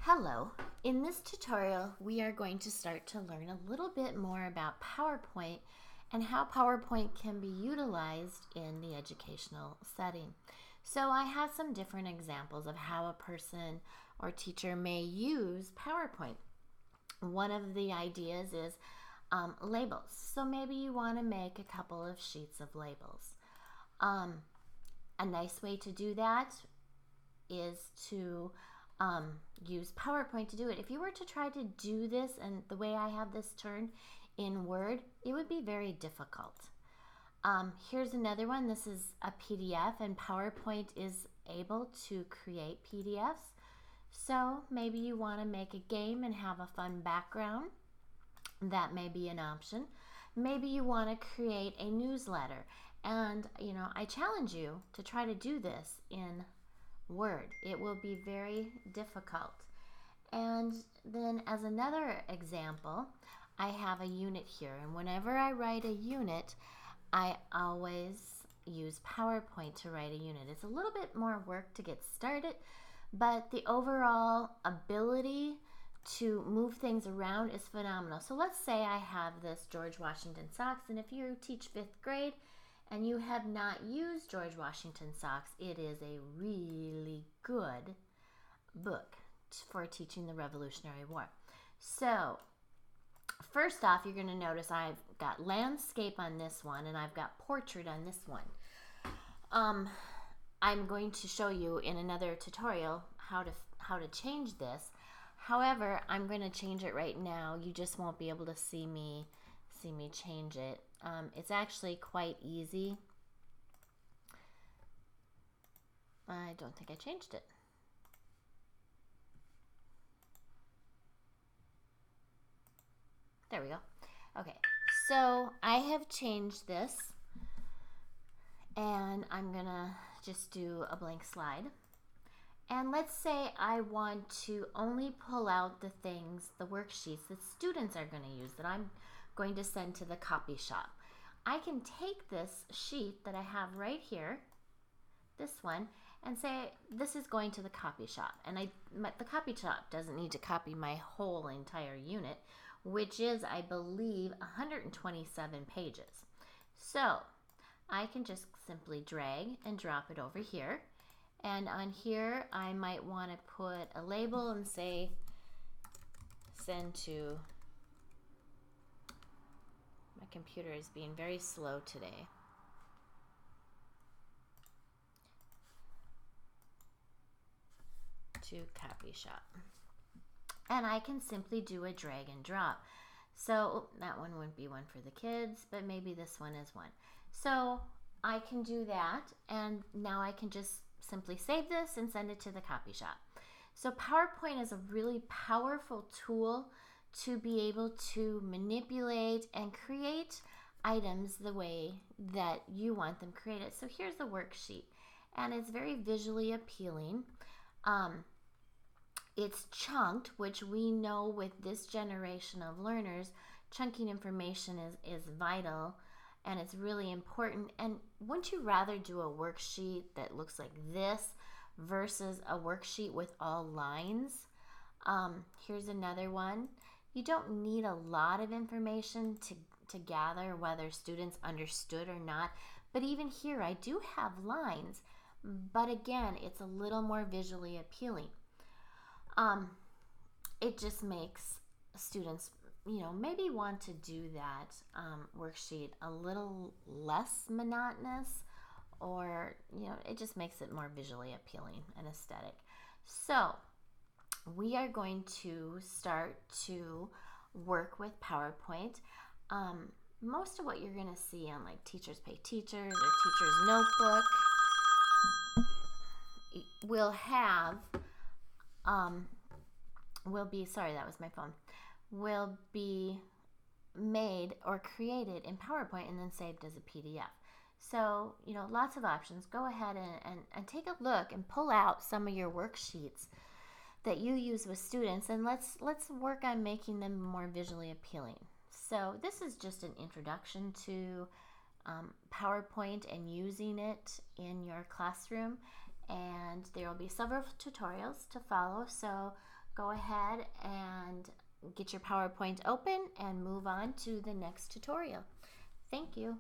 Hello. In this tutorial, we are going to start to learn a little bit more about PowerPoint and how PowerPoint can be utilized in the educational setting. So I have some different examples of how a person or teacher may use PowerPoint. One of the ideas is labels. So maybe you want to make a couple of sheets of labels. A nice way to do that is to use PowerPoint to do it. If you were to try to do this and the way I have this turned in Word, it would be very difficult. Here's another one. This is a PDF, and PowerPoint is able to create PDFs. So maybe you want to make a game and have a fun background. That may be an option. Maybe you want to create a newsletter, and I challenge you to try to do this in Word. It will be very difficult. And then as another example, I have a unit here, and whenever I write a unit, I always use PowerPoint to write a unit. It's a little bit more work to get started, but the overall ability to move things around is phenomenal. So let's say I have this George Washington socks, and if you teach 5th grade and you have not used George Washington socks, it is a really good book for teaching the Revolutionary War. So first off, you're going to notice I've got landscape on this one and I've got portrait on this one. I'm going to show you in another tutorial how to change this. However, I'm going to change it right now. You just won't be able to see me change it. It's actually quite easy. I don't think I changed it. There we go. Okay, so I have changed this, and I'm gonna just do a blank slide. And let's say I want to only pull out the things, the worksheets that students are going to use, that I'm going to send to the copy shop. I can take this sheet that I have right here, this one, and say this is going to the copy shop. And the copy shop doesn't need to copy my whole entire unit, which is, I believe, 127 pages. So I can just simply drag and drop it over here. And on here, I might want to put a label and say, send to, my computer is being very slow today. To copy shop. And I can simply do a drag and drop. So that one wouldn't be one for the kids, but maybe this one is one. So I can do that, and now I can just simply save this and send it to the copy shop. So PowerPoint is a really powerful tool to be able to manipulate and create items the way that you want them created. So here's the worksheet, and it's very visually appealing. It's chunked, which we know with this generation of learners, chunking information is vital, and it's really important. And wouldn't you rather do a worksheet that looks like this versus a worksheet with all lines? Here's another one. You don't need a lot of information to gather whether students understood or not, but even here I do have lines, but again, it's a little more visually appealing. It just makes students maybe want to do that worksheet a little less monotonous, or it just makes it more visually appealing and aesthetic. So we are going to start to work with PowerPoint. Most of what you're going to see on like Teachers Pay Teachers or Teachers Notebook will have will be made or created in PowerPoint and then saved as a PDF. So, lots of options. Go ahead and take a look and pull out some of your worksheets that you use with students, and let's work on making them more visually appealing. So this is just an introduction to PowerPoint and using it in your classroom, and there will be several tutorials to follow. So go ahead and get your PowerPoint open and move on to the next tutorial. Thank you.